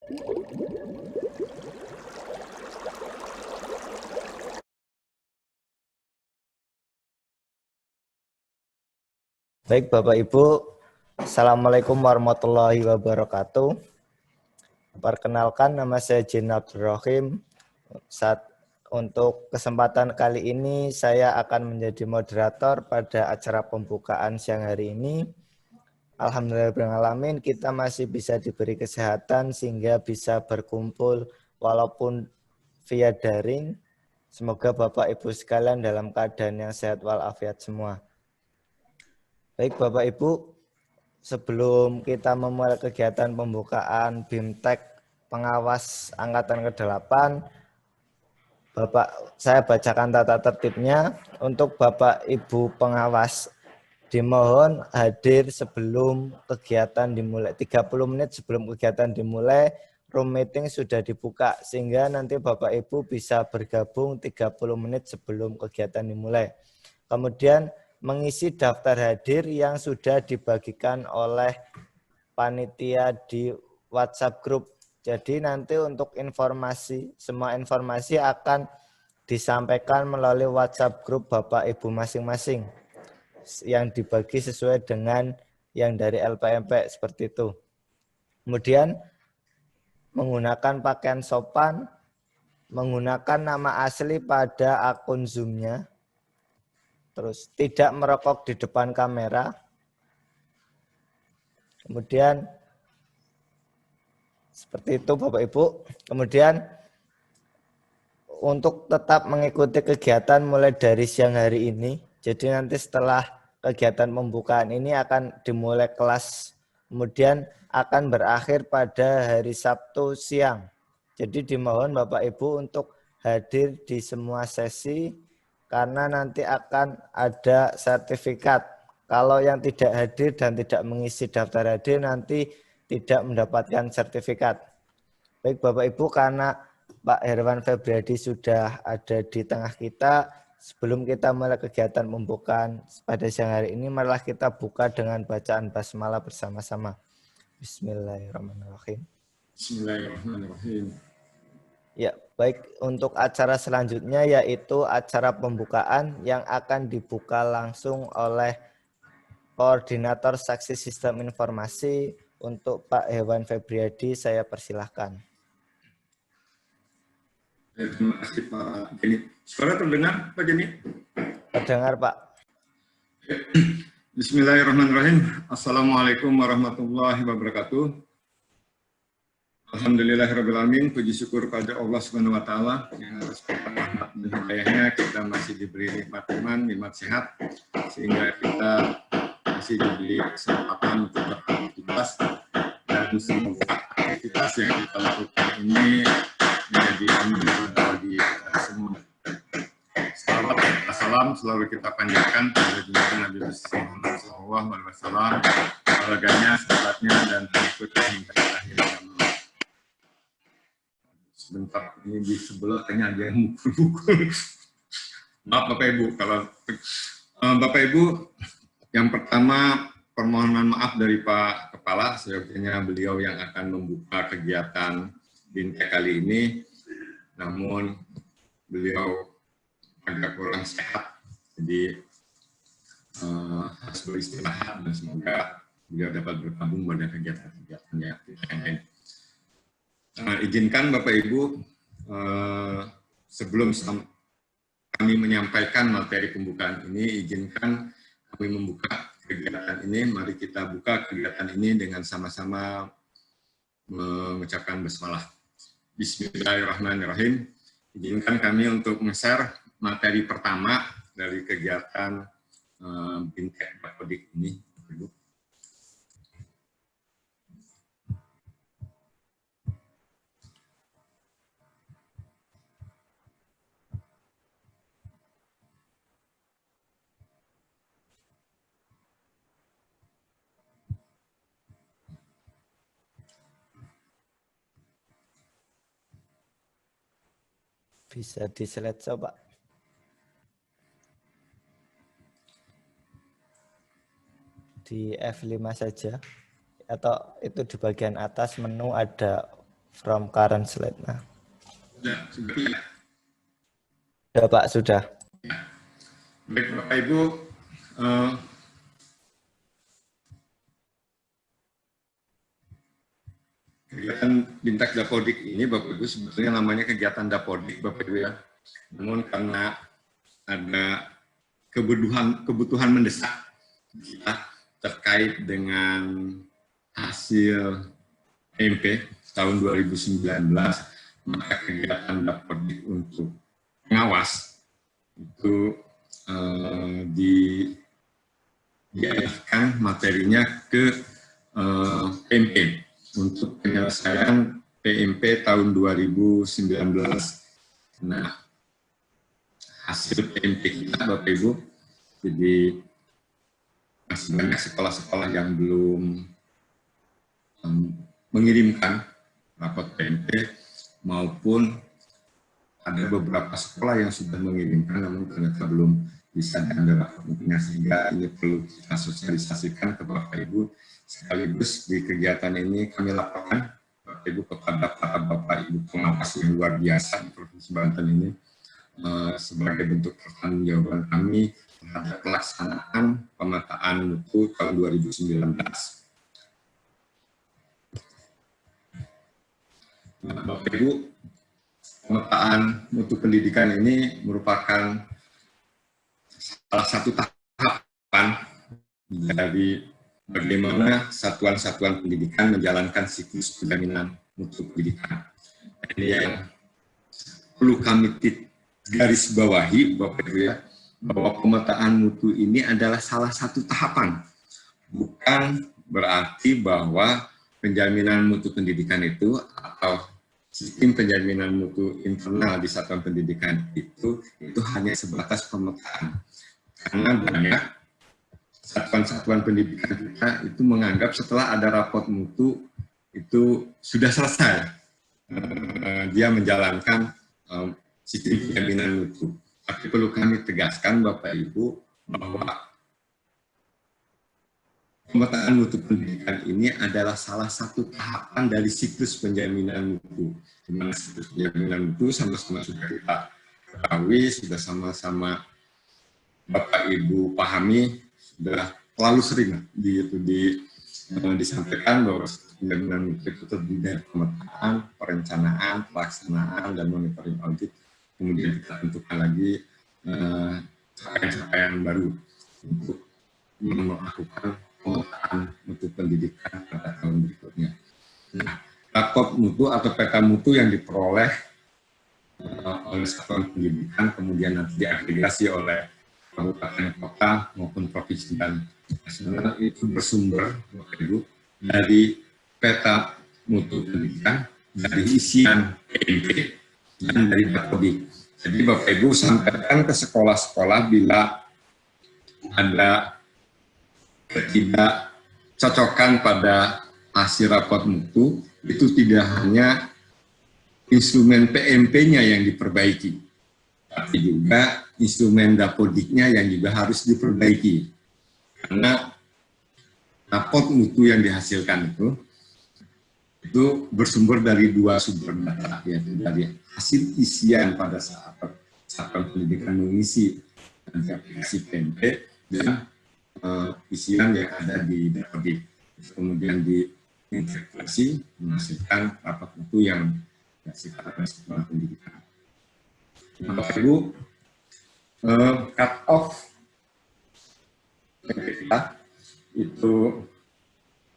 Baik Bapak Ibu, Assalamualaikum warahmatullahi wabarakatuh. Perkenalkan, nama saya Jin Abdul Rahim. Untuk kesempatan kali ini saya akan menjadi moderator pada acara pembukaan siang hari ini. Alhamdulillahirrahmanirrahim, kita masih bisa diberi kesehatan sehingga bisa berkumpul walaupun via daring. Semoga Bapak Ibu sekalian dalam keadaan yang sehat walafiat semua. Baik Bapak Ibu, sebelum kita memulai kegiatan pembukaan BIMTEK pengawas angkatan ke-8, saya bacakan tata tertibnya. Untuk Bapak Ibu pengawas, dimohon hadir sebelum kegiatan dimulai. 30 menit sebelum kegiatan dimulai, room meeting sudah dibuka, sehingga nanti Bapak Ibu bisa bergabung 30 menit sebelum kegiatan dimulai. Kemudian mengisi daftar hadir yang sudah dibagikan oleh panitia di WhatsApp group. Jadi nanti untuk informasi, semua informasi akan disampaikan melalui WhatsApp group Bapak Ibu masing-masing yang dibagi sesuai dengan yang dari LPMP seperti itu. Kemudian menggunakan pakaian sopan, menggunakan nama asli pada akun Zoom-nya. Terus tidak merokok di depan kamera. Kemudian seperti itu Bapak Ibu. Kemudian untuk tetap mengikuti kegiatan mulai dari siang hari ini. Jadi nanti setelah kegiatan pembukaan ini akan dimulai kelas. Kemudian akan berakhir pada hari Sabtu siang. Jadi dimohon Bapak Ibu untuk hadir di semua sesi karena nanti akan ada sertifikat. Kalau yang tidak hadir dan tidak mengisi daftar hadir nanti tidak mendapatkan sertifikat. Baik Bapak Ibu, karena Pak Herwan Febriadi sudah ada di tengah kita, sebelum kita mulai kegiatan pembukaan pada siang hari ini, marilah kita buka dengan bacaan basmalah bersama-sama. Bismillahirrahmanirrahim. Bismillahirrahmanirrahim. Ya, baik, untuk acara selanjutnya yaitu acara pembukaan yang akan dibuka langsung oleh Koordinator Saksi Sistem Informasi. Untuk Pak Herwan Febriadi, saya persilahkan. Terima kasih Pak Jeni. Suara terdengar Pak Jeni? Terdengar Pak. Bismillahirrahmanirrahim. Assalamualaikum warahmatullahi wabarakatuh. Alhamdulillahirrahmanirrahim. Puji syukur pada Allah Subhanahu wa Ta'ala yang atas rahmat dan hidayahnya kita masih diberi nikmat iman, nikmat sehat, sehingga kita masih diberi kesempatan untuk beraktivitas, dan semoga aktivitas yang kita lakukan ini menjadi anugerah bagi kita semua. Salawat dan salam selalu kita panjatkan pada junjungan Nabi Muhammad SAW, keluarganya, sahabatnya, dan pengikutnya hingga akhir zaman. Sebentar, ini di sebelah kayaknya ada yang mukul-mukul. Maaf Bapak Ibu, kalau Bapak Ibu, yang pertama permohonan maaf dari Pak Kepala, seyogianya beliau yang akan membuka kegiatan BIMTEK kali ini, namun beliau agak kurang sehat, jadi harus beristirahat dan semoga beliau dapat bergabung pada kegiatan-kegiatannya yang lain. Izinkan Bapak Ibu, sebelum kami menyampaikan materi pembukaan ini, izinkan kami membuka kegiatan ini. Mari kita buka kegiatan ini dengan sama-sama mengucapkan basmalah. Bismillahirrahmanirrahim. Izinkan kami untuk men-share materi pertama dari kegiatan BIMTEK Bakodik ini. Bisa di slide coba. Di F5 saja. Atau itu di bagian atas menu ada from current slide. Nah, Sudah. sudah Pak, sudah. Baik Bapak Ibu, kegiatan Bintak Dapodik ini Bapak Ibu sebetulnya namanya kegiatan Dapodik Bapak Ibu ya. Namun karena ada kebutuhan mendesak kita terkait dengan hasil PMP tahun 2019, maka kegiatan Dapodik untuk pengawas itu dialihkan materinya ke PMP untuk penyelesaian PMP tahun 2019. Nah, hasil PMP kita Bapak Ibu, jadi masih banyak sekolah-sekolah yang belum mengirimkan rapot PMP maupun ada beberapa sekolah yang sudah mengirimkan namun ternyata belum bisa diambil rapotnya, sehingga ini perlu kita sosialisasikan ke Bapak Ibu. Sekaligus di kegiatan ini kami laporkan Bapak Ibu kepada para Bapak Ibu pengawas yang luar biasa di Provinsi Banten ini sebagai bentuk pertanggungjawaban kami terhadap pelaksanaan pemetaan mutu tahun 2019. Nah, Bapak Ibu, pemetaan mutu pendidikan ini merupakan salah satu tahapan dari bagaimana satuan-satuan pendidikan menjalankan siklus penjaminan mutu pendidikan. Ini yang perlu kami garis bawahi, Bapak Ibu ya, bahwa pemetaan mutu ini adalah salah satu tahapan. Bukan berarti bahwa penjaminan mutu pendidikan itu atau sistem penjaminan mutu internal di satuan pendidikan itu hanya sebatas pemetaan. Karena banyak satuan-satuan pendidikan kita itu menganggap setelah ada rapot mutu itu sudah selesai. Dia menjalankan sistem penjaminan mutu. Tapi perlu kami tegaskan Bapak Ibu bahwa pemetaan mutu pendidikan ini adalah salah satu tahapan dari siklus penjaminan mutu. Di mana siklus penjaminan mutu sama-sama sudah kita ketahui, sudah sama-sama Bapak Ibu pahami, sudah terlalu sering disampaikan bahwa penjaminan mutu itu terdiri dari pemetaan, perencanaan, pelaksanaan, dan monitoring audit. Kemudian kita tentukan lagi capaian-capaian baru untuk melakukan pemetaan mutu pendidikan pada tahun berikutnya. Nah, rapot mutu atau peta mutu yang diperoleh oleh satuan pendidikan kemudian nanti diagregasi oleh kabupaten kota maupun provinsi dan nasional itu bersumber Bapak Ibu dari peta mutu pendidikan, dari isian PMP dan dari Dapodik. Jadi Bapak Ibu sampaikan ke sekolah-sekolah bila ada ketidakcocokan pada hasil rapot mutu, itu tidak hanya instrumen PMP-nya yang diperbaiki, tapi juga instrumen Dapodiknya yang juga harus diperbaiki. Karena rapot mutu yang dihasilkan itu bersumber dari dua sumber data, yaitu dari hasil isian pada saat satuan pendidikan mengisi aplikasi PMP dan isian yang ada di Dapodik, kemudian diintegrasi menghasilkan rapot mutu yang dihasilkan oleh satuan pendidikan. Bapak Ibu, cut off kita itu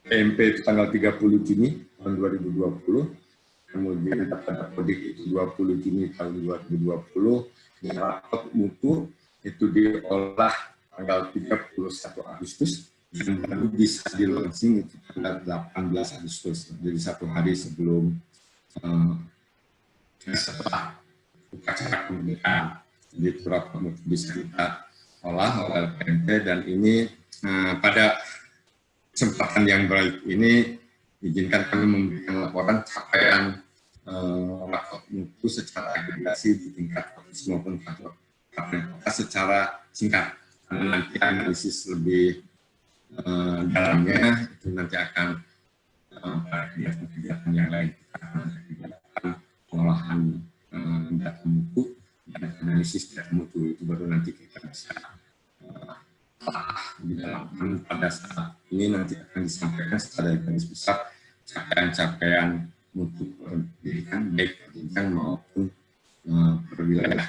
PMP itu tanggal 30 Juni tahun 2020, kemudian data Dapodik itu 20 Juni tahun 2020, dan rapot mutu itu diolah tanggal 31 Agustus dan baru bisa di-launching itu tanggal 18 Agustus, jadi satu hari sebelum setelah upacara kemerdekaan. Jadi itu rapot mutu bisa kita olah oleh PMP, dan ini pada kesempatan yang baik ini izinkan kami memberikan laporan capaian rapot mutu secara agregasi di tingkat provinsi maupun kabupaten kota secara singkat. Karena nanti analisis lebih dalamnya itu nanti akan kegiatan-kegiatan yang lain. pengolahan data mutu dan analisis data mutu, itu baru nanti kita bisa di dalam. Pada saat ini nanti akan disampaikan secara garis besar capaian-capaian mutu pendidikan baik jenjang maupun perwilayah.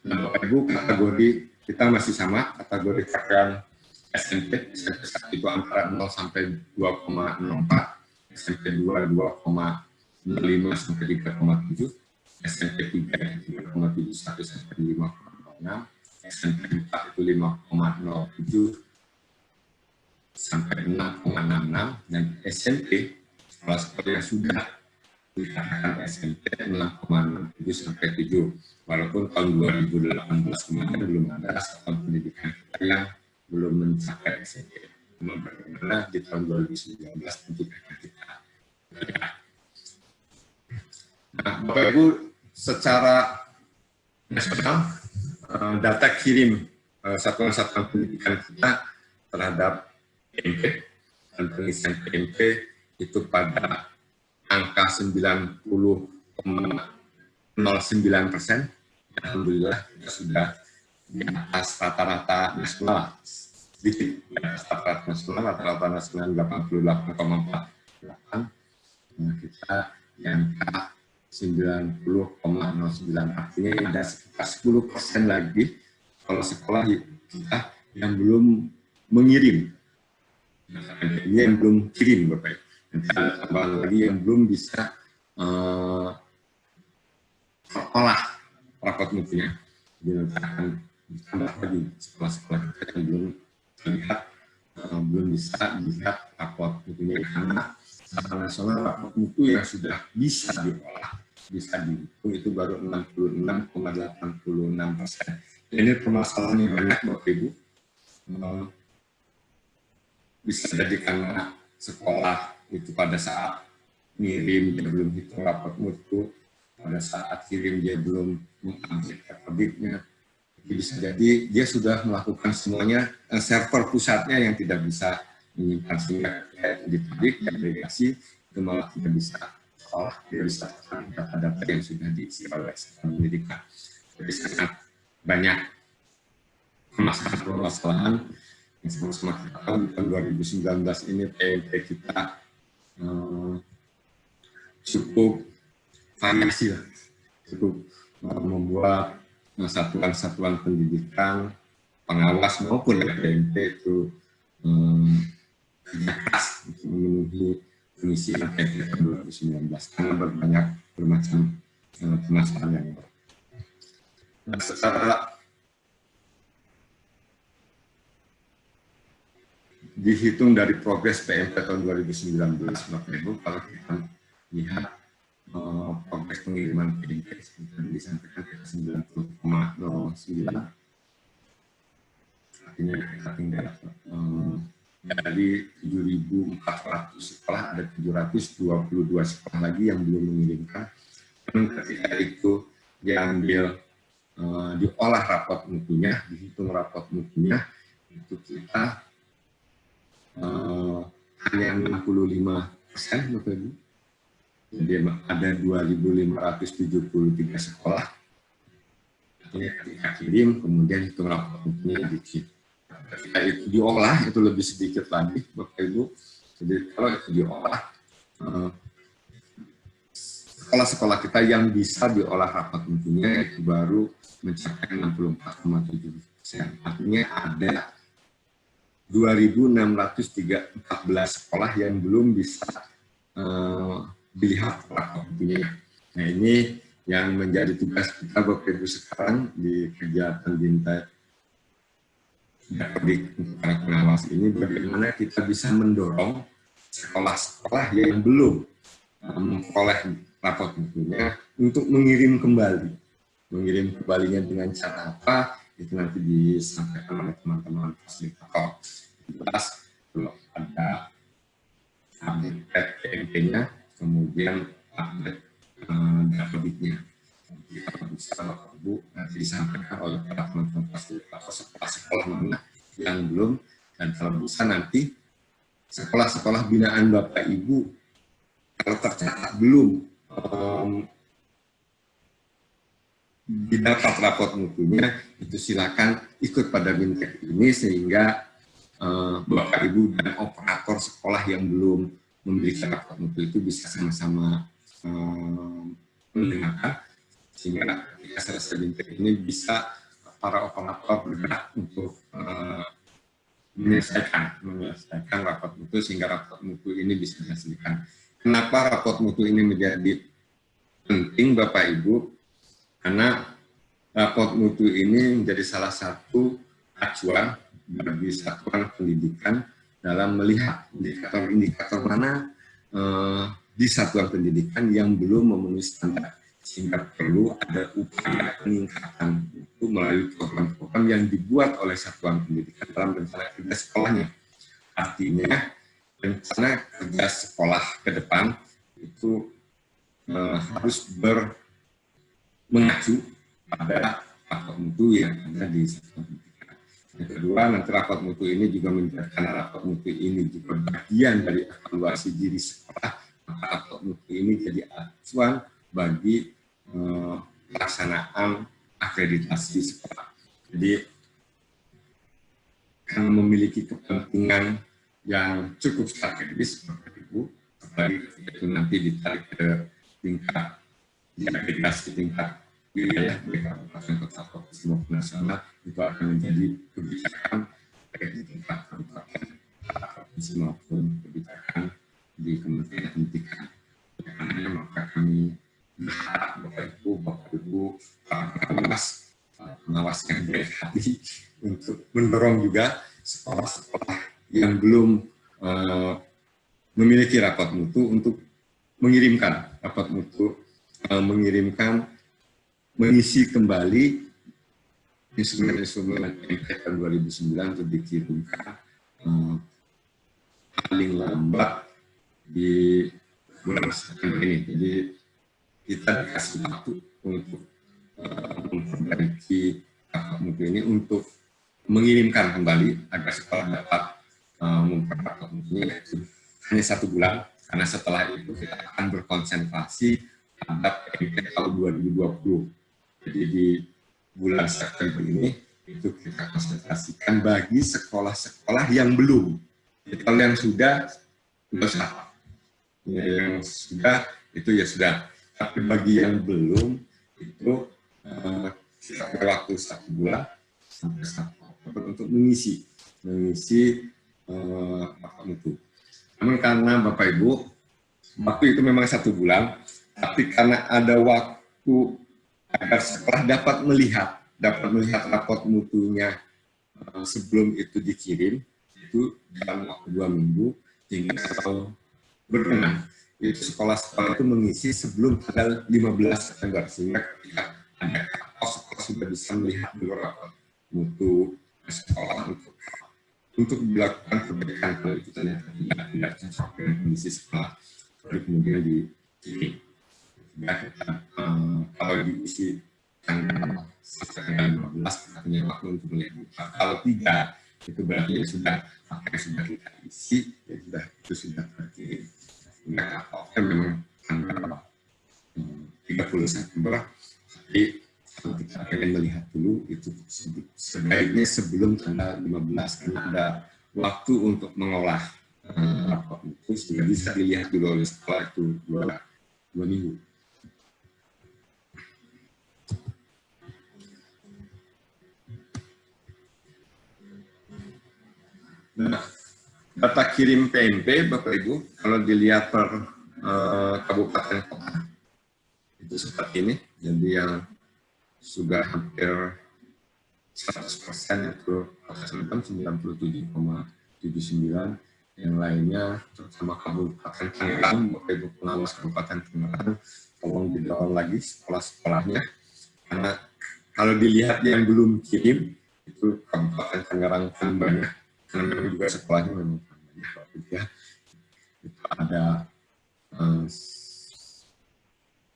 Nah, Bapak Ibu, kategori kita masih sama, kategori capaian SMP 1 itu antara 0 sampai 2,04, SMP 2 2,05 sampai 3,7, SMP 3 3,71 sampai 5,06, SMP 4 itu 5,07 sampai 6,66, dan SMP sekolah-sekolah yang sudah dikatakan SMP 6,67 sampai 7. Walaupun tahun 2018 kemarin belum ada satuan pendidikan kita yang belum mencapai SMP. Bagaimana di tahun 2019 tentu akan kita lihat. Nah, Bapak Ibu, secara nasional data kirim satuan-satuan pendidikan kita terhadap PMP dan pengisian PMP itu pada angka 90,09%. Alhamdulillah kita sudah di atas rata-rata nasional, sedikit di atas rata-rata nasional, rata-rata nasional 88,48. Nah, kita di angka 90,09, artinya ada sekitar 10% lagi kalau sekolah kita yang belum mengirim. Ini yang belum kirim, Bapak Ibu. Nanti ada tambahan lagi yang belum bisa olah rapot mutunya. Jadi nanti akan ditambah lagi sekolah-sekolah kita yang belum terlihat, belum bisa dilihat rapot mutunya, karena secara nasional rapot mutu yang sudah bisa diolah, bisa dihitung itu baru 66,86%. Ini permasalahan yang banyak, Bapak Ibu. Bisa jadi karena sekolah itu pada saat ngirim dia belum hitung rapot mutu, pada saat kirim dia belum mengupdate rapotnya. Bisa jadi dia sudah melakukan semuanya, server pusatnya yang tidak bisa menyimpan, sehingga di pabrik agregasi itu malah tidak bisa sekolah, tidak bisa data-data yang sudah diisi oleh satuan pendidikan. Jadi sangat banyak permasalahan yang sama-sama kita tahu. Di tahun 2019 ini PMP kita cukup variasi, cukup membuat satuan-satuan pendidikan, pengawas maupun PMP itu keras untuk memenuhi pengisian PMP 2019 karena bermacam permasalahan yang secara dihitung dari progres PMP tahun 2019, Bapak Ibu, kalau kita lihat progres pengiriman PMP seperti disampaikan kita 90,09, artinya kita tinggal dari 7.400 sekolah ada 722 sekolah lagi yang belum mengirimkan. Ketika itu diambil, diolah rapot mutunya, dihitung rapot mutunya, itu kita hanya 65%, Bapak Ibu. Jadi ada 2.573 sekolah. Artinya ketika kirim, kemudian hitung rapot mutunya dikit. Ketika itu diolah, itu lebih sedikit lagi, Bapak Ibu. Jadi kalau itu diolah, sekolah-sekolah kita yang bisa diolah rapot mutunya itu baru mencapai 64,7%. Artinya ada 2.614 sekolah yang belum bisa dilihat rapot mutunya. Nah, ini yang menjadi tugas kita, Bapak Ibu, sekarang di kegiatan Bintai untuk para pengawas ini, bagaimana kita bisa mendorong sekolah-sekolah yang belum memperoleh rapot mutunya untuk mengirim kembali. Mengirim kembalinya dengan cara apa? Itu nanti disampaikan oleh teman-teman fasilitator. Jelas, kalau ada update PMP-nya, kemudian update database-nya. Kalau bisa, Bapak Ibu, nanti disampaikan oleh para teman-teman fasilitator sekolah-sekolah mana yang belum, dan kalau bisa nanti sekolah-sekolah binaan Bapak Ibu, kalau tercatat belum didapat rapot mutunya, itu silakan ikut pada Bintek ini sehingga Bapak Ibu dan operator sekolah yang belum memiliki rapot mutu itu bisa sama-sama mendengarkan, sehingga ketika selesai Bintek ini bisa para operator bergerak untuk menyelesaikan rapot mutu sehingga rapot mutu ini bisa dihasilkan. Kenapa rapot mutu ini menjadi penting Bapak Ibu? Karena rapot mutu ini menjadi salah satu acuan bagi satuan pendidikan dalam melihat indikator-indikator mana di satuan pendidikan yang belum memenuhi standar, sehingga perlu ada upaya peningkatan itu melalui program-program yang dibuat oleh satuan pendidikan dalam rencana kerja sekolahnya. Artinya rencana kerja sekolah ke depan itu harus mengacu pada rapot mutu yang ada di satuan pendidikan. Yang kedua, nanti rapot mutu ini juga menjadikan rapot mutu ini juga bagian dari evaluasi diri sekolah, maka rapot mutu ini jadi acuan bagi pelaksanaan akreditasi sekolah. Jadi karena memiliki kepentingan yang cukup strategis, Bapak Ibu, apalagi ketika itu nanti ditarik ke tingkat akreditasi tingkat wilayah, kabupaten, kota, provinsi maupun nasional, itu akan menjadi kebijakan baik di tingkat kabupaten, provinsi maupun kebijakan di Kementerian Pendidikan. Karena maka kami berharap Bapak Ibu, pengawas yang baik hati untuk mendorong juga sekolah-sekolah yang belum memiliki rapot mutu untuk mengirimkan rapot mutu, mengisi kembali instrumen MPK 2009 untuk dikirimkan paling lambat di bulan September ini. Jadi kita dikasih waktu untuk memperbaiki rapot mutu ini, untuk mengirimkan kembali agar sekolah dapat memperbaiki rapot mutunya, itu hanya 1 bulan, karena setelah itu kita akan berkonsentrasi terhadap MPK 2020. Jadi di bulan September ini itu kita konsentrasikan bagi sekolah-sekolah yang belum. Jadi kalau yang sudah usah. Yang sudah itu ya sudah. Tapi bagi yang belum itu kita waktu 1 bulan sampai 1 Oktober untuk mengisi rapot mutu. Namun karena Bapak Ibu, waktu itu memang 1 bulan, tapi karena ada waktu agar sekolah dapat melihat rapot mutunya sebelum itu dikirim, itu dalam waktu 2 minggu, sehingga kalau berkenan, itu sekolah-sekolah itu mengisi sebelum tanggal 15 September, sehingga ketika ada sekolah sudah bisa melihat dulu rapot mutu sekolah untuk dilakukan perbaikan kalau itu ternyata tidak cocok dengan kondisi sekolah, baru kemudian dikirim. Kalau diisi tanggal 15 kita punya waktu untuk melihat. Kalau tidak, itu berarti sudah apa yang sudah kita isi, itu sudah terkirim. Sehingga apa memang tanggal 30 September, tapi kalau kita ingin melihat dulu itu sebaiknya sebelum tanggal 15, karena ada waktu untuk mengolah rapot itu sehingga bisa dilihat dulu oleh sekolah itu 2 minggu. Nah, data kirim PMP Bapak Ibu, kalau dilihat per kabupaten kota itu seperti ini. Jadi yang sudah hampir 100% itu Kota Cilegon 97,79, yang lainnya terutama Kabupaten Tangerang, Bapak Ibu pengawas Kabupaten Tangerang, tolong didorong lagi sekolah-sekolahnya, karena kalau dilihat yang belum kirim itu Kabupaten Tangerang paling banyak. Karena memang juga sekolahnya memang banyak, ya. Itu ada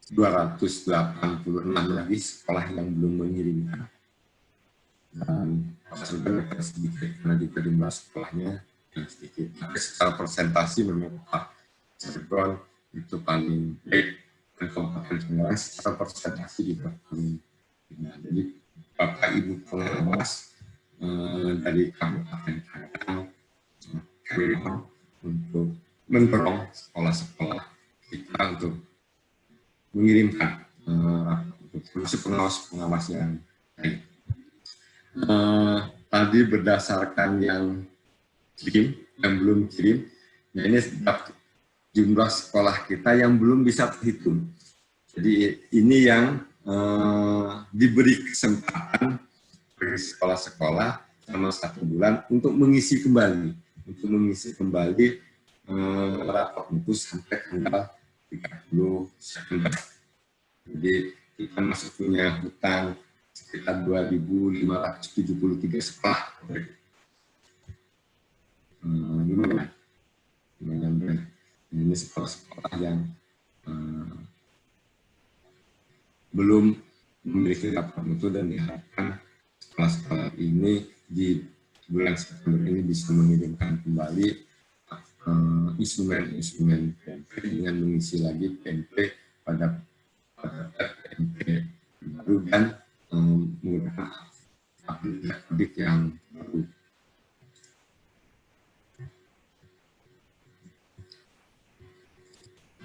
286 lagi sekolah yang belum mengirimkan. Dan sebenarnya sedikit, karena juga jumlah sekolahnya yang sedikit. Tapi secara persentasi memang Pak Cilegon itu paling baik. Dan Kabupaten Cirebon secara persentase juga. Jadi Bapak Ibu pengawas dari Kabupaten Tangerang kami untuk mendorong sekolah-sekolah kita untuk mengirimkan termasuk pengawas yang baik. Tadi berdasarkan yang kirim, yang belum kirim, nah ini jumlah sekolah kita yang belum bisa terhitung. Jadi ini yang diberi kesempatan bagi sekolah-sekolah selama 1 bulan untuk mengisi kembali, rapor mutu sampai tanggal 30 September. Jadi kita masih punya hutang sekitar 2.573 sekolah. Ini sekolah-sekolah yang belum memiliki rapor mutu dan diharapkan sekolah-sekolah ini di bulan September ini bisa mengirimkan kembali instrumen PMP dengan mengisi lagi PMP pada PMP baru dan menggunakan audit yang baru.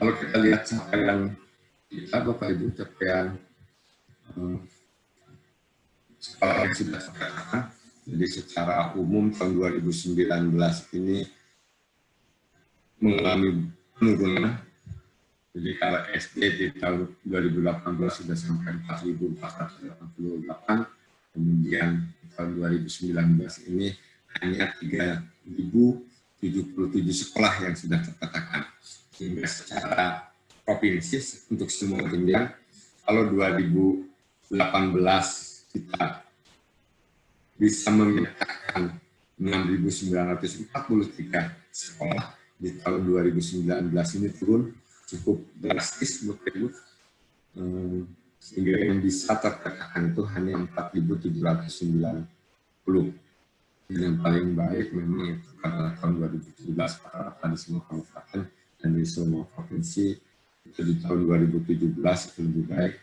Kalau kita lihat capaian kita, Bapak Ibu, capaian sekolah yang sudah tercatat, jadi secara umum tahun 2019 ini mengalami penurunan. Jadi kalau SD di tahun 2018 sudah sampai 4.488, kemudian tahun 2019 ini hanya 3.077 sekolah yang sudah terpetakan. Sehingga secara provinsi untuk semua jenjang, kalau 2018 kita bisa memetakan 6.943 sekolah, di tahun 2019 ini turun cukup drastis, Bapak Ibu, sehingga yang bisa terpetakan itu hanya 4.790. Yang paling baik memang itu pada tahun 2017 rata-rata di semua kabupaten dan di semua provinsi. Itu di tahun 2017 itu lebih baik,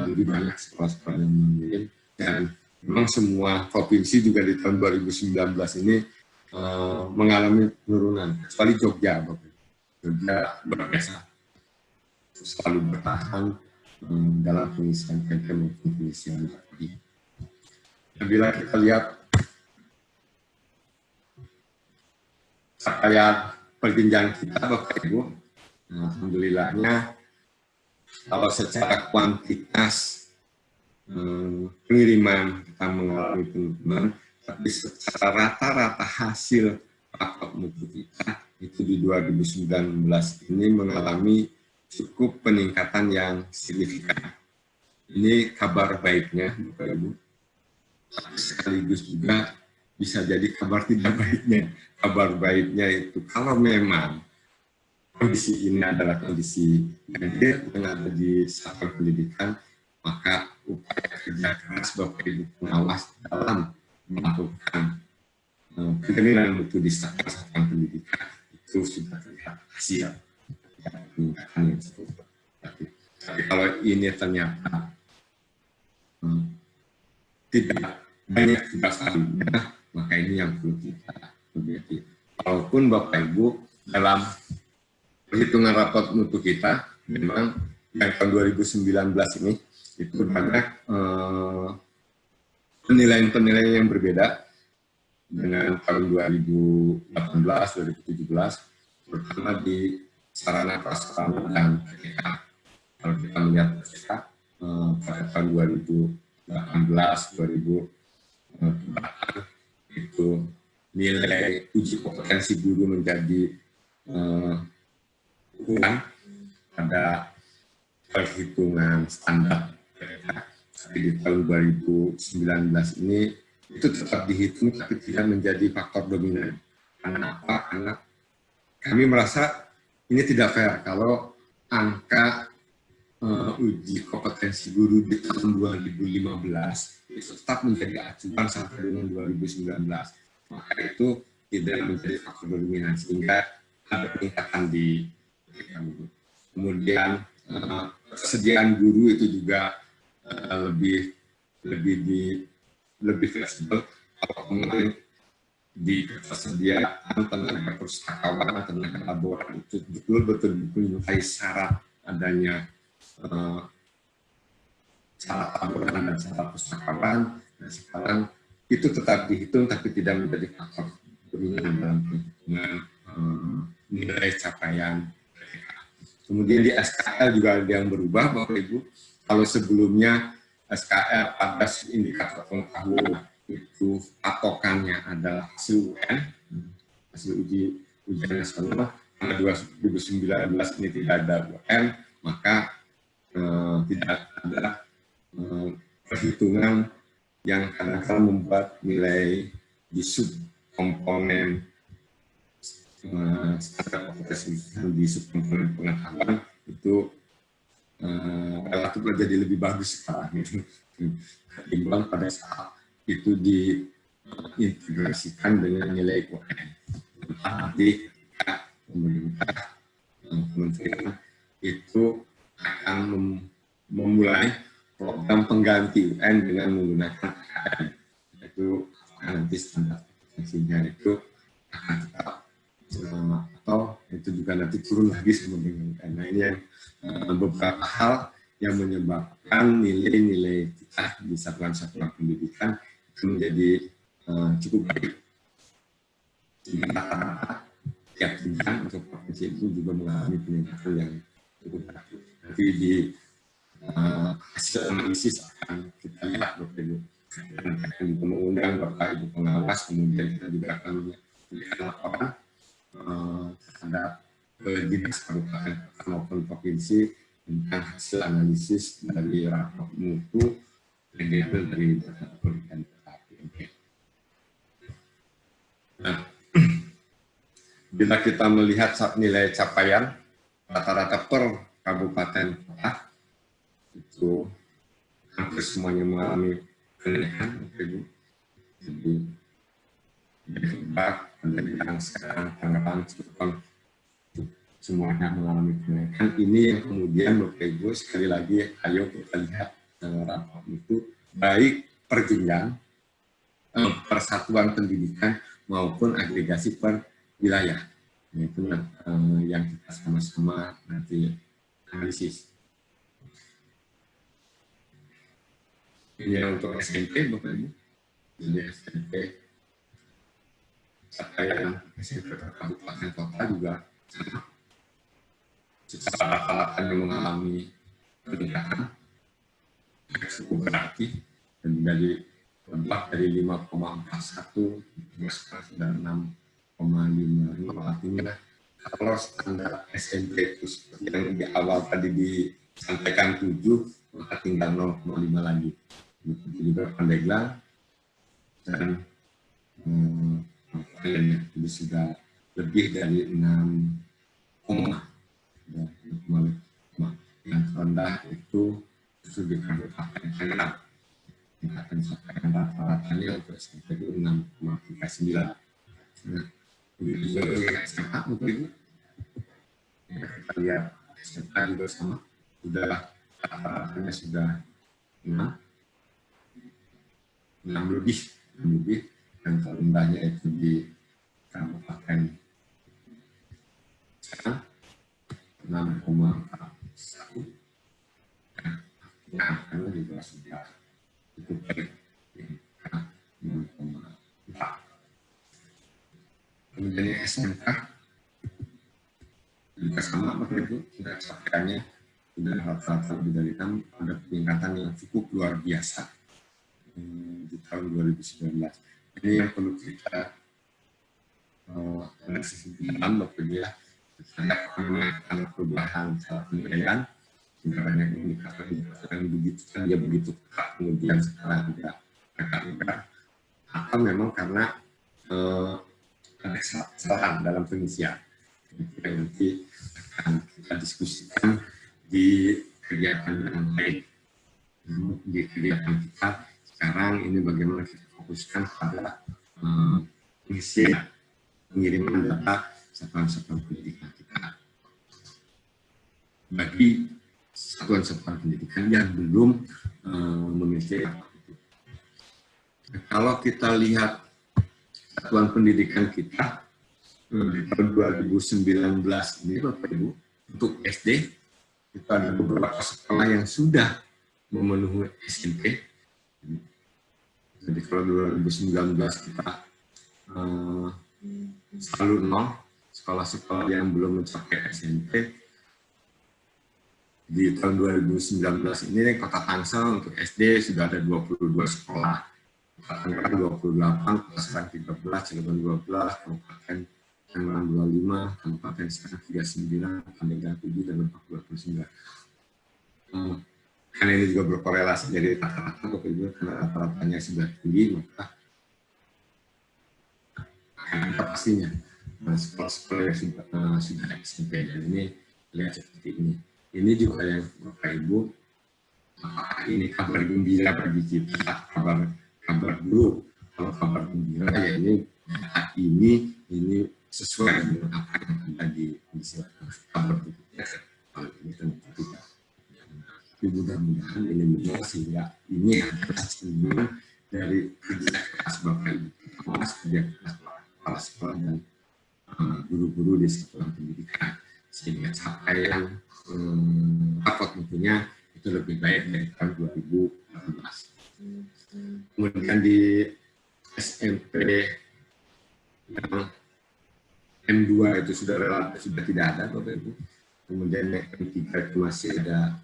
lebih banyak sekolah-sekolah yang mengirim, dan memang semua provinsi juga di tahun 2019 ini mengalami penurunan, kecuali Jogja. Jogja berbiasa selalu bertahan dalam pengisian PMP maupun pengisian PMP. Bila kita lihat capaian perjenjang kita, Bapak Ibu, alhamdulillahnya kalau secara kuantitas pengiriman kita mengalami penurunan, tapi secara rata-rata hasil rapor mutu kita itu di 2019 ini mengalami cukup peningkatan yang signifikan. Ini kabar baiknya, Bapak Ibu. Tapi sekaligus juga bisa jadi kabar tidak baiknya. Kabar baiknya itu kalau memang kondisi ini adalah kondisi banjir yang ada di satuan pendidikan, maka upaya kerja keras Bapak Ibu pengawas dalam melakukan penilaian mutu di satuan pendidikan itu sudah terlihat hasil peningkatan yang cukup. Tapi kalau ini ternyata tidak banyak tugas lainnya, maka ini yang perlu kita perbaiki. Walaupun Bapak Ibu dalam perhitungan rapor mutu kita, memang yang tahun 2019 ini itu banyak penilaian-penilaian yang berbeda dengan tahun 2018, 2017, terutama di sarana prasarana dan PTK. Kalau kita melihat PTK pada tahun 2018, 2018 itu nilai uji kompetensi guru menjadi kurang pada perhitungan standar PTK. Tapi di tahun 2019 ini itu tetap dihitung tapi tidak menjadi faktor dominan. Karena apa? Karena kami merasa ini tidak fair kalau angka uji kompetensi guru di tahun 2015 itu tetap menjadi acuan sampai dengan 2019. Maka itu tidak menjadi faktor dominan sehingga ada peningkatan di kemudian ketersediaan guru itu juga lebih fleksibel. Kalau kemarin di ketersediaan tenaga pustakawan, tenaga laboratorium itu betul-betul memenuhi syarat adanya syarat laboratorium dan syarat pustakawan. Nah, sekarang itu tetap dihitung tapi tidak menjadi faktor turunan dalam perhitungan nilai capaian. Kemudian di SKL juga ada yang berubah, Bapak Ibu. Kalau sebelumnya SKL pada indikator pengetahuan itu patokannya adalah hasil UN, hasil ujian nasional. Pada 2019 ini tidak ada UN, maka tidak ada perhitungan yang kadang-kadang membuat nilai di subkomponen standar operasi di subkomponen pengetahuan itu relatif menjadi lebih bagus sekarang itu ketimbang pada saat itu diintegrasikan dengan nilai UN. Nanti pemerintah kementerian itu akan memulai program pengganti UN dengan menggunakan KKN, yaitu nanti standar operasinya itu akan tetap atau itu juga nanti turun lagi sama dengan UN. Nah, ini yang beberapa hal yang menyebabkan nilai-nilai kita di satuan-satuan pendidikan itu menjadi cukup baik. Rata-rata tiap jenjang untuk provinsi itu juga mengalami peningkatan yang cukup baik. Nanti di hasil analisis akan kita lihat Bapak Ibu. Dan akan mengundang Bapak Ibu pengawas, kemudian kita juga akan melihat laporan terhadap dinas kabupaten maupun provinsi tentang hasil analisis dari rapor mutu dari data pendidikan PMP. Nah, bila kita melihat nilai capaian rata-rata per kabupaten kota itu hampir semuanya mengalami kenaikan. Jadi yang sekarang tanggapan semuanya mengalami kenaikan. Ini yang kemudian Bapak Ibu sekali lagi ayo kita lihat rapor itu baik per jenjang, persatuan pendidikan maupun agregasi per wilayah. Itu yang kita sama-sama nanti analisis. Ini untuk SMP Bapak Ibu. Jadi SMP capaian SMP kabupaten kota juga sama. Secara rata-rata yang mengalami peningkatan cukup berarti dan dari 5,41 sudah 6,55 artinya kalau standar SMP itu seperti yang di awal tadi disampaikan 7 maka tinggal 0,5 lagi. Itu juga Pandeglang dan jadi sudah lebih dari 6, yang rendah itu justru di Kabupaten Tangerang. Tingkatan capaian rata-ratanya untuk SMP itu 6,39. Nah, begitu juga dengan SMA mungkin kita lihat SMA juga sama, sudah rata-ratanya sudah 6 lebih, dan terendahnya itu di Kabupaten Serang 6,41. Nah, karena juga sudah cukup baik, 6,4. Kemudian SMK juga sama, Bapak Ibu, sudah capaiannya sudah rata-rata lebih dari 6, ada peningkatan yang cukup luar biasa di tahun 2019. Ini yang perlu kita analisis dalam Bapak Ibu ya. Ada perubahan cara penilaian, juga banyak indikator yang begitu kan dia begitu ketat, kemudian sekarang tidak agak atau memang karena ada kesalahan dalam pengisian. Yang nanti akan kita diskusikan di kegiatan yang lain. Di kegiatan kita sekarang ini bagaimana kita fokuskan pada pengisian, pengiriman data satuan-satuan pendidikan kita. Bagi satuan-satuan pendidikan yang belum memiliki rapor itu. Nah, kalau kita lihat satuan pendidikan kita di tahun 2019 ini Bapak Ibu, untuk SD itu ada beberapa sekolah yang sudah memenuhi SMP. Jadi kalau 2019 kita selalu 0 sekolah-sekolah yang belum mencapai SMP. Di tahun 2019 ini Kota Tangsel untuk SD sudah ada 22 sekolah, Kota Tangerang 28, Kota Serang 13, Cilegon 12, Kabupaten Tangerang 25, Kabupaten Serang 39, Pandeglang 7, dan Lebak 29. Karena ini juga berkorelasi dari rata-rata, Bapak Ibu, karena rata-ratanya sudah tinggi, maka ada pastinya sekolah-sekolah yang sudah SMP, dan ini lihat seperti ini. Ini juga yang Bapak Ibu, ini kabar gembira bagi kita, kabar buruk. Kalau kabar gembira ya ini sesuai dengan apa yang ada di kabar buruknya. Kalau ini tentu tidak. Tapi mudah-mudahan ini benar, sehingga ini adalah cermin dari kerja keras Bapak Ibu, kerja keras kepala sekolah dan guru-guru di sekolah pendidikan, sehingga capaian rapot tentunya itu lebih baik dari tahun 2018. Kemudian di SMP yang M2 itu sudah relatif sudah tidak ada, Bapak Ibu. Kemudian yang M3 itu masih ada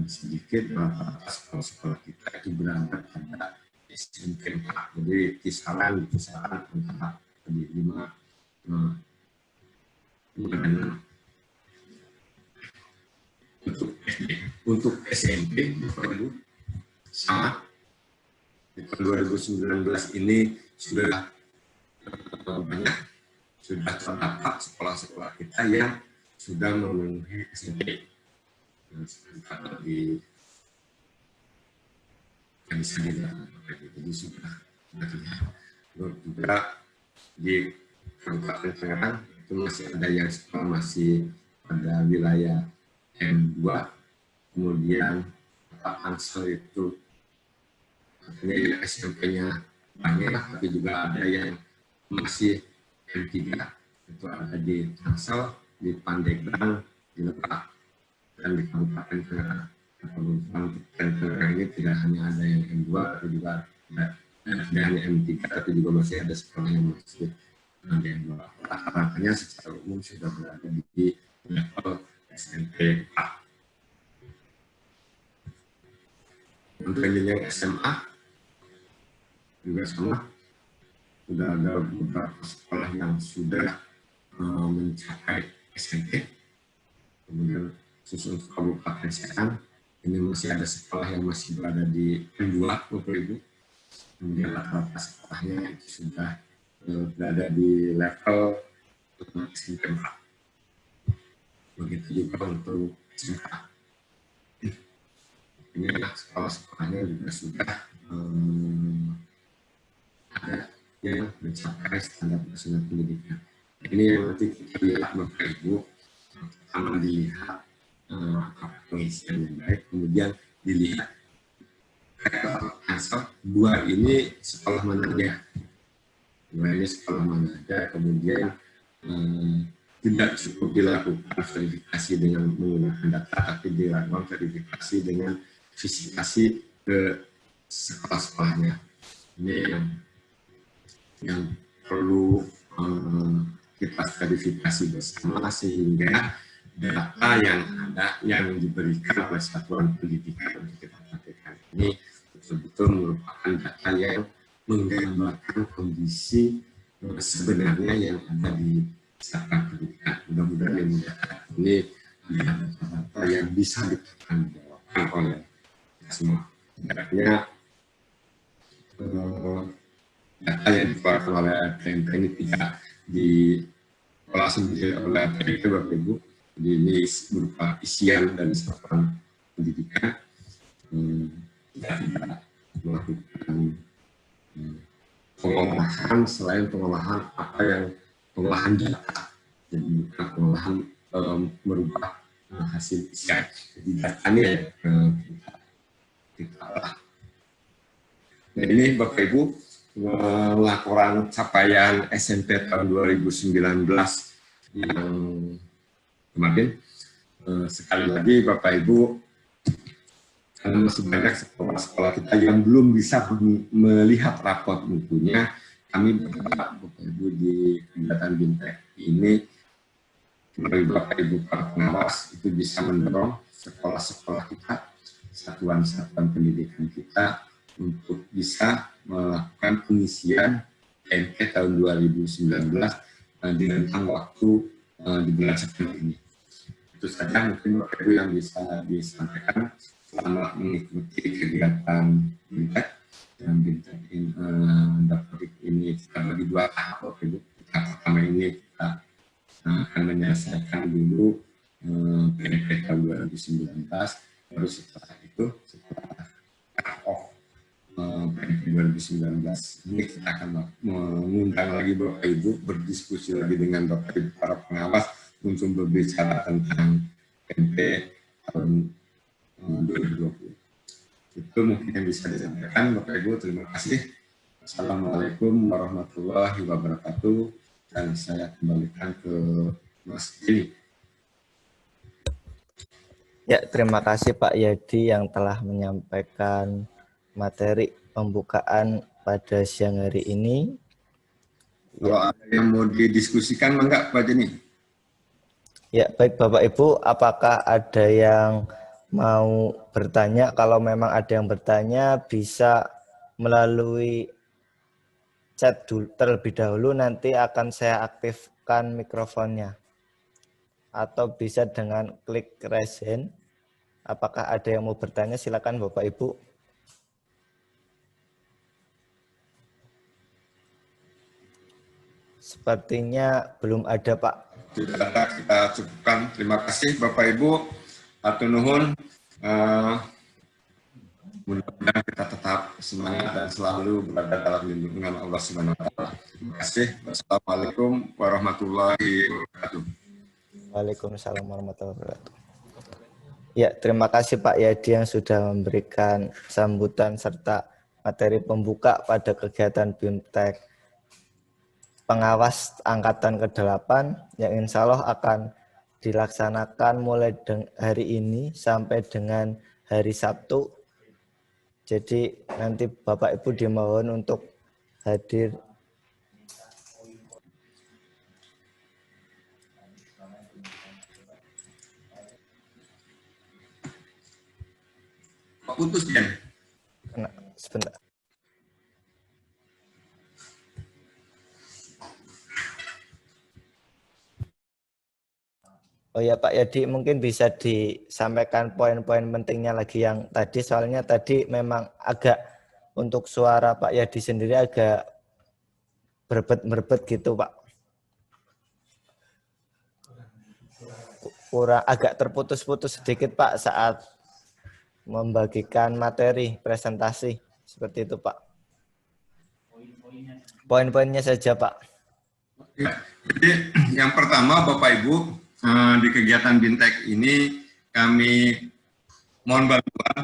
sedikit, rata-rata sekolah-sekolah kita itu berada pada SMP 4. Jadi kisaran antara di 5 dan 6. Untuk SMP, Bapak Ibu, sama. Di tahun 2019 ini sudah banyak, sudah terdapat sekolah-sekolah kita yang sudah memenuhi SMP. Yang bisa dilihat, jadi sudah terlihat. Juga di Kabupaten Tangerang itu masih ada yang sekolah masih pada wilayah M2, kemudian Tangsel itu artinya SMP-nya banyak, tapi juga ada yang masih M3, itu ada di Tangsel, di Pandeglang, di Lebak, dan di Kabupaten Tangerang. Kabupaten Tangerang ini tidak hanya ada yang M2, tapi juga tidak hanya M3, tapi juga masih ada sekolah yang masih ada yang M2. Rata-ratanya secara umum sudah berada di level SMP 4. Untuk jenjang SMA juga sama, sudah ada beberapa sekolah yang sudah mencapai SMP. Kemudian khusus untuk Kabupaten Serang ini masih ada sekolah yang masih berada di M2, Bapak Ibu. Kemudian rata-rata sekolahnya itu sudah berada di level SMP 4. Begitu juga untuk SMK. Ini adalah sekolah-sekolahnya juga sudah ada yang mencapai standar nasional pendidikan. Ini yang nanti kita lihat Bapak Ibu, pertama dilihat pengisian yang baik, kemudian dilihat asal 2 ini sekolah mana aja. 2 ini sekolah mana aja, kemudian tidak cukup dilakukan verifikasi dengan menggunakan data, tapi dilakukan verifikasi dengan visitasi ke sekolah-sekolahnya. Ini yang perlu kita verifikasi bersama, sehingga data yang ada yang diberikan oleh satuan pendidikan untuk kita praktekkan ini betul-betul merupakan data yang menggambarkan kondisi sebenarnya yang ada di satuan pendidikan. Mudah-mudahan ini data yang bisa dipertanggungjawabkan oleh semua. Sebenarnya data yang dikeluarkan oleh PMK ini tidak diolah sendiri oleh PMK, Bapak Ibu. Jadi ini berupa isian dari satuan pendidikan. Kita tidak melakukan pengolahan selain pengolahan apa yang pengolahan data, jadi bukan pengolahan merubah hasil isian. didatani ya ke kita. Nah, ini Bapak Ibu laporan capaian SMP tahun 2019 yang kemarin. Sekali lagi Bapak Ibu, karena masih banyak sekolah-sekolah kita yang belum bisa melihat rapot mutunya, kami berharap Bapak Ibu di kegiatan BIMTEK ini melalui Bapak Ibu para pengawas itu bisa mendorong sekolah-sekolah kita, satuan-satuan pendidikan kita untuk bisa melakukan pengisian PMK tahun 2019 di rentang waktu di bulan September ini. Itu saja mungkin Bapak Ibu yang bisa disampaikan selama mengikuti kegiatan BIMTEK. Dan BIMTEK ini kita bagi dua tahap Bapak Ibu. Tahap pertama ini kita akan menyelesaikan dulu PMK tahun 2019, baru setelah itu, setelah cut-off PMK 2019, ini kita akan mengundang lagi Bapak Ibu, berdiskusi lagi dengan Bapak Ibu para pengawas untuk berbicara tentang PMK tahun 2020. Itu mungkin yang bisa disampaikan Bapak Ibu. Terima kasih. Assalamualaikum warahmatullahi wabarakatuh. Dan saya kembalikan ke Mas Gili. Ya, terima kasih Pak Yadi yang telah menyampaikan materi pembukaan pada siang hari ini. Kalau ada yang mau didiskusikan, enggak Pak Jeni? Ya, baik Bapak Ibu, apakah ada yang mau bertanya? Kalau memang ada yang bertanya, bisa melalui chat terlebih dahulu, nanti akan saya aktifkan mikrofonnya. Atau bisa dengan klik raise hand. Apakah ada yang mau bertanya? Silakan Bapak Ibu. Sepertinya belum ada Pak. Tidak ada, kita cukupkan. Terima kasih Bapak Ibu. Atur nuhun. Mudah-mudahan kita tetap semangat dan selalu berada dalam lindungan Allah Subhanahu wa Ta'ala. Terima kasih. Wassalamualaikum warahmatullahi wabarakatuh. Waalaikumsalam warahmatullahi wabarakatuh. Ya, terima kasih Pak Yadi yang sudah memberikan sambutan serta materi pembuka pada kegiatan BIMTEK pengawas angkatan ke-8 yang insya Allah akan dilaksanakan mulai hari ini sampai dengan hari Sabtu. Jadi nanti Bapak Ibu dimohon untuk hadir. Putus ya? Sebentar. Oh ya Pak Yadi, mungkin bisa disampaikan poin-poin pentingnya lagi yang tadi, soalnya tadi memang agak untuk suara Pak Yadi sendiri agak berbet-berbet gitu Pak. Kurang agak terputus-putus sedikit Pak saat membagikan materi presentasi. Seperti itu Pak. Poin-poinnya saja Pak. Ya, jadi yang pertama Bapak Ibu, di kegiatan BIMTEK ini kami mohon bantuan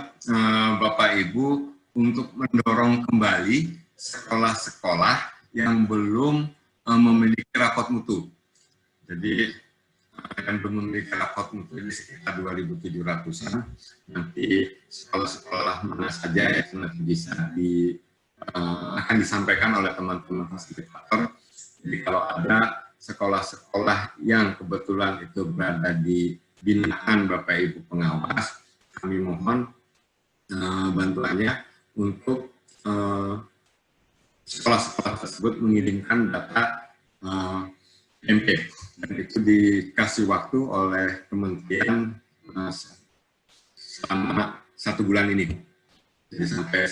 Bapak Ibu untuk mendorong kembali sekolah-sekolah yang belum memiliki rapot mutu. Jadi yang belum memiliki rapot mutu ini sekitar 2.700-an. Nanti sekolah-sekolah mana saja yang nanti bisa akan disampaikan oleh teman-teman fasilitator. Jadi kalau ada sekolah-sekolah yang kebetulan itu berada di binaan Bapak Ibu pengawas, kami mohon bantuannya untuk sekolah-sekolah tersebut mengirimkan data MP, dan itu dikasih waktu oleh Kementerian selama 1 bulan ini, jadi sampai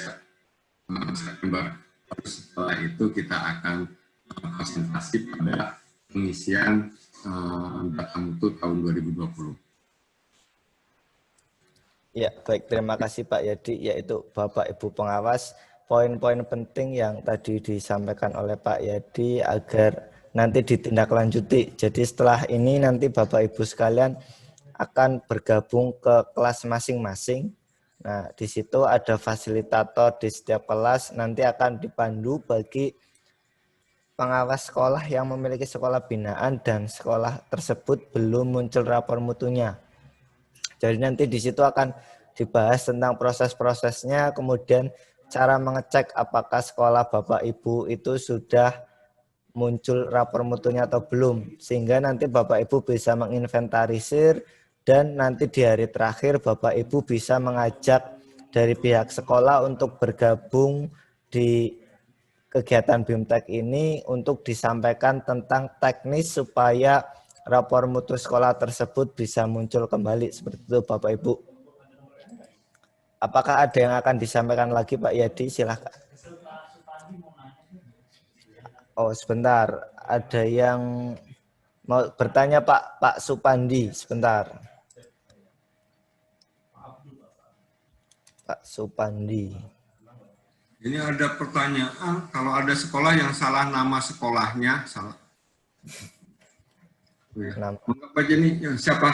September. Setelah itu kita akan konsentrasi pada pengisian data mutu tahun 2020. Ya, baik, terima kasih Pak Yadi, yaitu Bapak Ibu pengawas, poin-poin penting yang tadi disampaikan oleh Pak Yadi agar nanti ditindaklanjuti. Jadi setelah ini nanti Bapak Ibu sekalian akan bergabung ke kelas masing-masing. Nah, di situ ada fasilitator di setiap kelas, nanti akan dipandu bagi pengawas sekolah yang memiliki sekolah binaan dan sekolah tersebut belum muncul rapor mutunya. Jadi nanti di situ akan dibahas tentang proses-prosesnya, kemudian cara mengecek apakah sekolah Bapak Ibu itu sudah muncul rapor mutunya atau belum, sehingga nanti Bapak Ibu bisa menginventarisir dan nanti di hari terakhir Bapak Ibu bisa mengajak dari pihak sekolah untuk bergabung di kegiatan BIMTEK ini untuk disampaikan tentang teknis supaya rapor mutu sekolah tersebut bisa muncul kembali. Seperti itu Bapak Ibu. Apakah ada yang akan disampaikan lagi Pak Yadi? Silahkan. Oh sebentar, ada yang mau bertanya Pak Supandi, sebentar. Pak Supandi. Ini ada pertanyaan, kalau ada sekolah yang salah nama sekolahnya, salah. Anggap aja nih, yang siapa?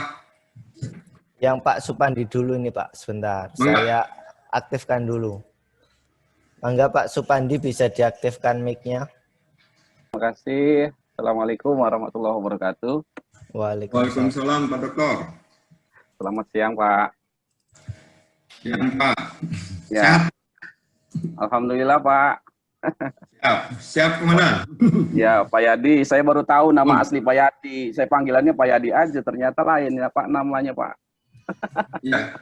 Yang Pak Supandi dulu nih Pak, sebentar. Saya aktifkan dulu. Mangga Pak Supandi bisa diaktifkan mic-nya. Terima kasih. Assalamualaikum warahmatullahi wabarakatuh. Waalaikumsalam Pak Dokter. Selamat siang Pak. Siang Pak. Ya. Sehat? Alhamdulillah Pak. Siap Komandan. Ya Pak Yadi, saya baru tahu nama asli Pak Yadi. Saya panggilannya Pak Yadi aja, ternyata lain ya Pak namanya Pak. Iya.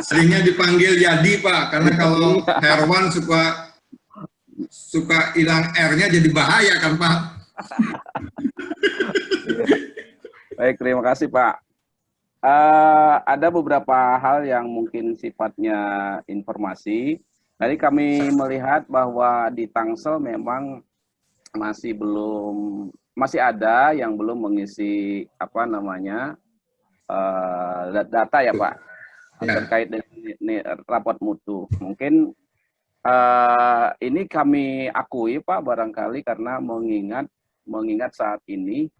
Seringnya dipanggil Yadi Pak, karena kalau Herwan suka hilang R-nya jadi bahaya kan Pak. Baik, terima kasih Pak. Ada beberapa hal yang mungkin sifatnya informasi. Tadi kami melihat bahwa di Tangsel memang masih ada yang belum mengisi data ya Pak, terkait dengan raport mutu. Mungkin ini kami akui Pak barangkali karena mengingat saat ini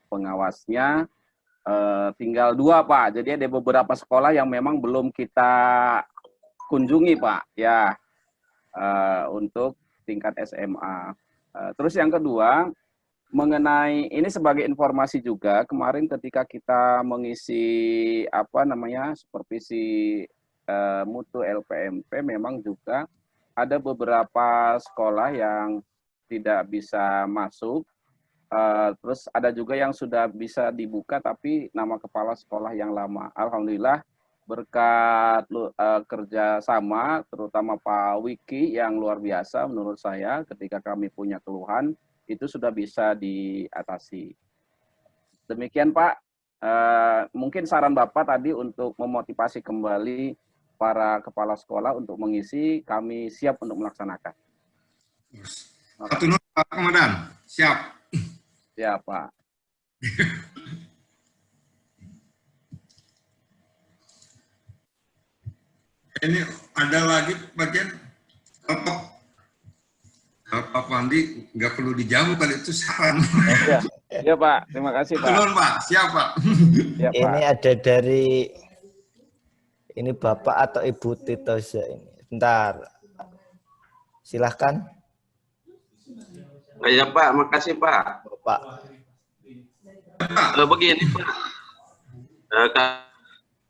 pengawasnya tinggal 2 Pak. Jadi ada beberapa sekolah yang memang belum kita kunjungi Pak ya, untuk tingkat SMA. Terus yang kedua, mengenai ini sebagai informasi juga, kemarin ketika kita mengisi supervisi mutu LPMP, memang juga ada beberapa sekolah yang tidak bisa masuk. Terus ada juga yang sudah bisa dibuka tapi nama kepala sekolah yang lama. Alhamdulillah berkat kerjasama terutama Pak Wiki yang luar biasa menurut saya, ketika kami punya keluhan itu sudah bisa diatasi. Demikian Pak, mungkin saran Bapak tadi untuk memotivasi kembali para kepala sekolah untuk mengisi, kami siap untuk melaksanakan. Satu not Pak Komandan, siap. Ya Pak. Ini ada lagi bagian Pak Pandi, nggak perlu dijawab kali itu saran. Ya Pak, terima kasih Pak. Betul Pak, siap Pak. Ya, Pak. Ini ada dari ini Bapak atau Ibu Tito ini. Bentar. Silahkan. Ya Pak, makasih Pak. Bapak. Begini Pak,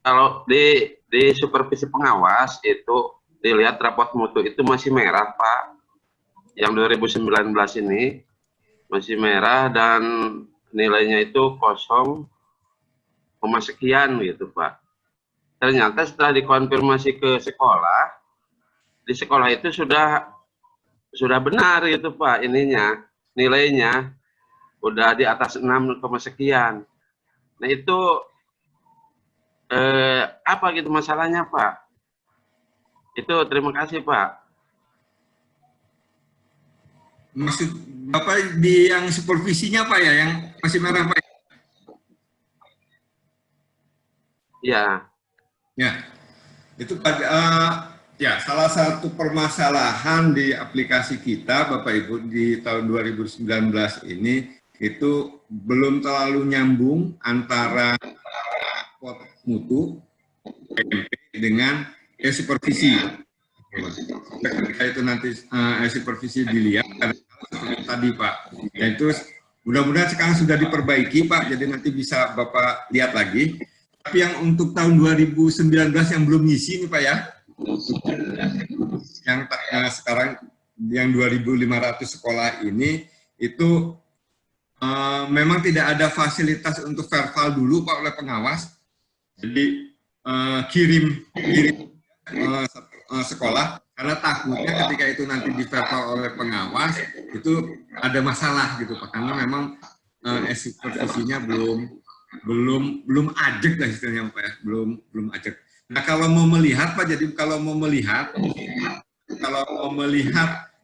kalau di supervisi pengawas itu dilihat raport mutu itu masih merah Pak. Yang 2019 ini masih merah dan nilainya itu 0, sekian gitu Pak. Ternyata setelah dikonfirmasi ke sekolah, di sekolah itu sudah benar gitu Pak, nilainya udah di atas 6, sekian. Nah itu apa gitu masalahnya Pak? Itu terima kasih Pak. Maksud Bapak di yang supervisinya Pak ya, yang masih merah Pak? Ya. Ya, itu ya salah satu permasalahan di aplikasi kita Bapak Ibu di tahun 2019 ini, itu belum terlalu nyambung antara rapot mutu PMP dengan supervisi. Ketika itu nanti supervisi dilihat seperti tadi Pak. Dan itu mudah-mudahan sekarang sudah diperbaiki Pak, jadi nanti bisa Bapak lihat lagi. Tapi yang untuk tahun 2019 yang belum ngisi nih Pak ya, yang sekarang yang 2.500 sekolah ini itu memang tidak ada fasilitas untuk verbal dulu Pak oleh pengawas. Jadi kirim sekolah karena takutnya ketika itu nanti diverbal oleh pengawas itu ada masalah gitu Pak, karena memang supervisinya belum ajak lah istilahnya Pak ya, belum ajak. Nah kalau mau melihat Pak, jadi kalau mau melihat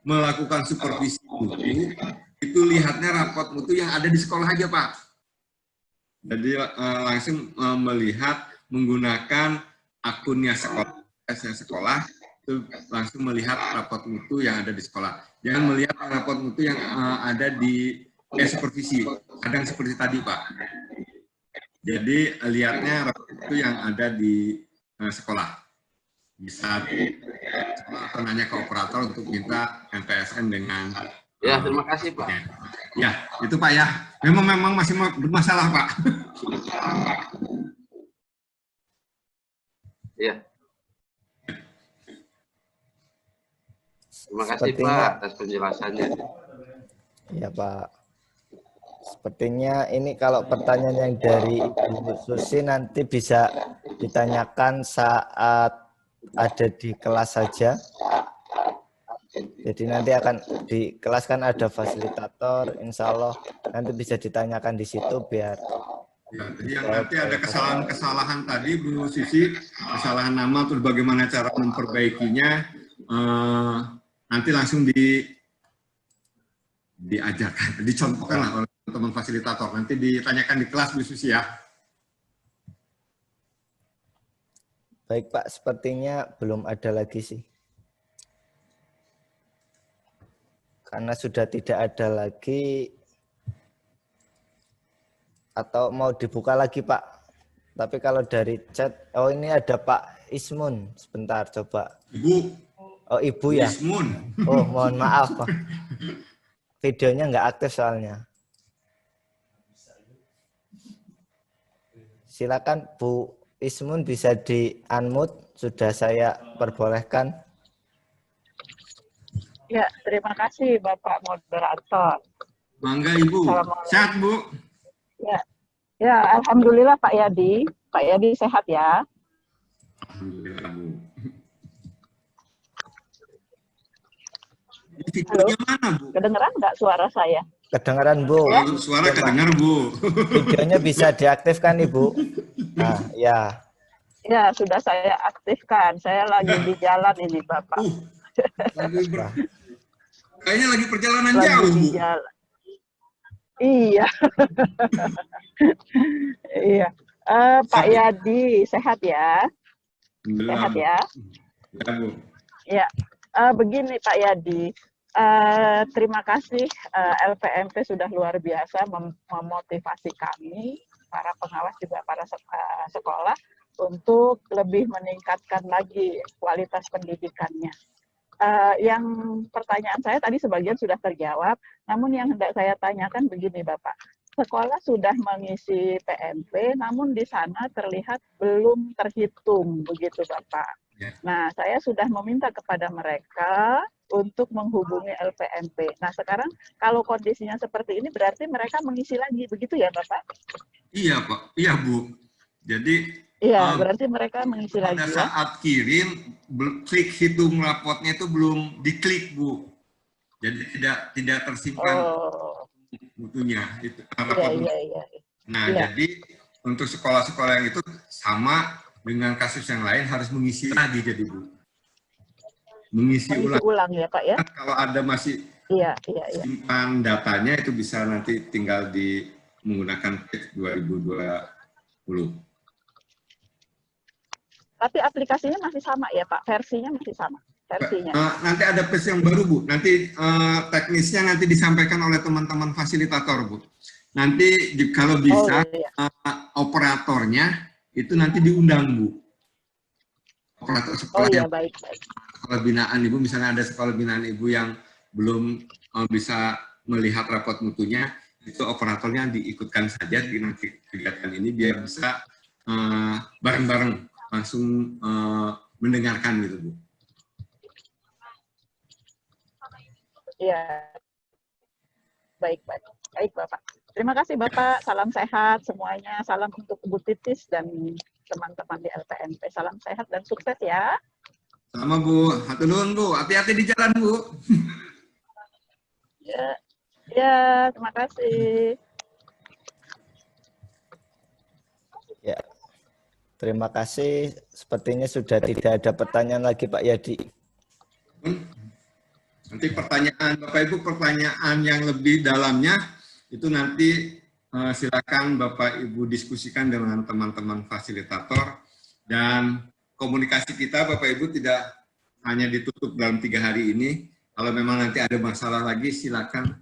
melakukan supervisi mutu itu lihatnya rapot mutu yang ada di sekolah aja Pak. Jadi langsung melihat menggunakan akunnya sekolah itu langsung melihat rapot mutu yang ada di sekolah. Jangan melihat rapot mutu yang ada di supervisi. Kadang seperti tadi Pak. Jadi lihatnya rapot mutu yang ada di sekolah. Bisa atau nanya ke operator untuk minta NPSN dengan. Ya, terima kasih Pak. Ya, itu Pak ya. Memang masih bermasalah Pak. Ya. Terima kasih Pak atas penjelasannya. Ya Pak. Sepertinya ini kalau pertanyaan yang dari Ibu Susi nanti bisa ditanyakan saat ada di kelas saja. Jadi nanti akan di kelas kan ada fasilitator, insya Allah nanti bisa ditanyakan di situ biar. Ya, jadi yang nanti ada kesalahan tadi Bu Sisi, kesalahan nama terus bagaimana cara memperbaikinya, nanti langsung diajarkan, dicontohkan lah oleh teman fasilitator. Nanti ditanyakan di kelas Bu Susi ya. Baik Pak, sepertinya belum ada lagi sih. Karena sudah tidak ada lagi, atau mau dibuka lagi Pak. Tapi kalau dari chat, oh ini ada Pak Ismun, sebentar coba. Ibu. Oh Ibu ya? Ismun. Oh mohon maaf Pak. Videonya nggak aktif soalnya. Silakan Bu Ismun bisa di-unmute, sudah saya perbolehkan. Ya, terima kasih Bapak Moderator. Mangga Ibu. Sehat Bu? Ya, alhamdulillah Pak Yadi. Pak Yadi sehat ya? Alhamdulillah Bu. Videonya mana Bu? Kedengeran nggak suara saya? Kedengaran Bu. Ya? Suara kedengar Bu. Videonya bisa diaktifkan Ibu. Nah, ya. Ya, sudah saya aktifkan. Saya lagi di jalan ini Bapak. Kayaknya lagi perjalanan Lagi jauh di Bu. jalan. Iya. Iya. Pak Yadi sehat ya? Sehat ya? Ya Bu. Ya. Begini Pak Yadi. Terima kasih LPMP sudah luar biasa memotivasi kami, para pengawas juga para sekolah untuk lebih meningkatkan lagi kualitas pendidikannya. Yang pertanyaan saya tadi sebagian sudah terjawab, namun yang hendak saya tanyakan begini Bapak, sekolah sudah mengisi PMP, namun di sana terlihat belum terhitung begitu Bapak. Nah, saya sudah meminta kepada mereka untuk menghubungi LPMP. Nah, sekarang kalau kondisinya seperti ini berarti mereka mengisi lagi, begitu ya Bapak? Iya Pak, iya Bu. Jadi iya, berarti mereka mengisi lagi pada saat kirim, klik hitung rapotnya itu belum diklik Bu. Jadi tidak tersimpan mutunya. Itu rapot. Iya. Nah, jadi untuk sekolah-sekolah yang itu sama dengan kasus yang lain harus mengisi lagi jadi Bu. Mengisi ulang ya Pak ya. Kalau ada masih simpan datanya itu bisa nanti tinggal menggunakan PIK 2020. Tapi aplikasinya masih sama ya Pak, versinya masih sama. versinya. Nanti ada pes yang baru, Bu. Nanti teknisnya nanti disampaikan oleh teman-teman fasilitator, Bu. Nanti kalau bisa iya. operatornya itu nanti diundang, Bu. Operator sekolah yang Baik. sekolah binaan Ibu, misalnya ada sekolah binaan Ibu yang belum bisa melihat rapot mutunya, itu operatornya diikutkan saja di nanti kegiatan ini biar bisa bareng-bareng langsung mendengarkan gitu, Bu. Iya. Baik, Bapak. Terima kasih Bapak. Salam sehat semuanya. Salam untuk Bu Titis dan teman-teman di LPMP. Salam sehat dan sukses ya. Sama Bu. Hatur nuhun, Bu. Hati-hati di jalan, Bu. Ya, terima kasih. Ya, terima kasih. Sepertinya sudah tidak ada pertanyaan lagi Pak Yadi. Nanti pertanyaan Bapak Ibu, pertanyaan yang lebih dalamnya itu nanti silakan Bapak Ibu diskusikan dengan teman-teman fasilitator, dan komunikasi kita Bapak Ibu tidak hanya ditutup dalam 3 hari ini. Kalau memang nanti ada masalah lagi silakan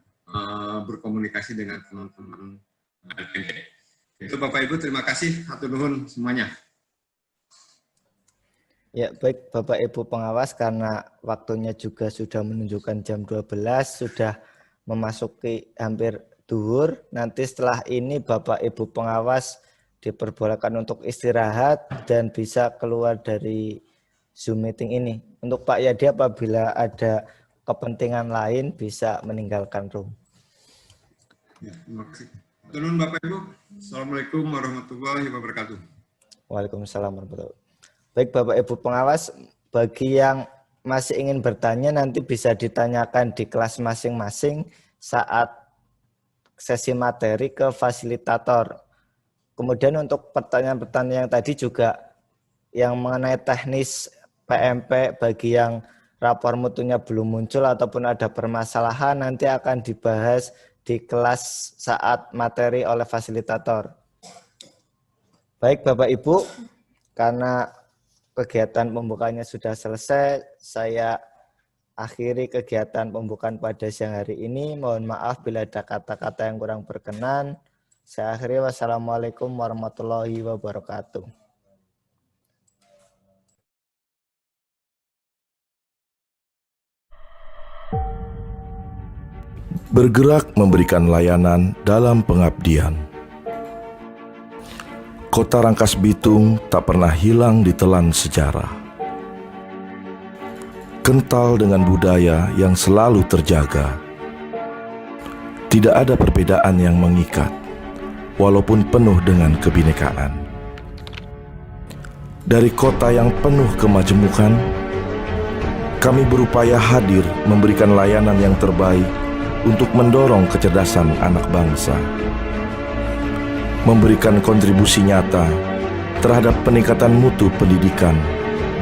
berkomunikasi dengan teman-teman LPMP. Itu Bapak Ibu, terima kasih. Hatur nuhun semuanya. Ya, baik Bapak Ibu pengawas, karena waktunya juga sudah menunjukkan jam 12, sudah memasuki hampir duhur. Nanti setelah ini Bapak Ibu pengawas diperbolehkan untuk istirahat dan bisa keluar dari Zoom meeting ini. Untuk Pak Yadi apabila ada kepentingan lain bisa meninggalkan room. Ya, terima kasih. Hatur nuhun Bapak Ibu. Assalamualaikum warahmatullahi wabarakatuh. Waalaikumsalam warahmatullahi wabarakatuh. Baik Bapak Ibu pengawas, bagi yang masih ingin bertanya nanti bisa ditanyakan di kelas masing-masing saat sesi materi ke fasilitator. Kemudian untuk pertanyaan-pertanyaan yang tadi juga yang mengenai teknis PMP bagi yang rapor mutunya belum muncul ataupun ada permasalahan nanti akan dibahas di kelas saat materi oleh fasilitator. Baik Bapak Ibu, karena kegiatan pembukanya sudah selesai, saya akhiri kegiatan pembukaan pada siang hari ini. Mohon maaf bila ada kata-kata yang kurang berkenan. Saya akhiri, wassalamualaikum warahmatullahi wabarakatuh. Bergerak memberikan layanan dalam pengabdian. Kota Rangkas Bitung tak pernah hilang ditelan sejarah. Kental dengan budaya yang selalu terjaga. Tidak ada perbedaan yang mengikat, walaupun penuh dengan kebinekaan. Dari kota yang penuh kemajemukan, kami berupaya hadir memberikan layanan yang terbaik untuk mendorong kecerdasan anak bangsa, memberikan kontribusi nyata terhadap peningkatan mutu pendidikan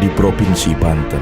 di Provinsi Banten.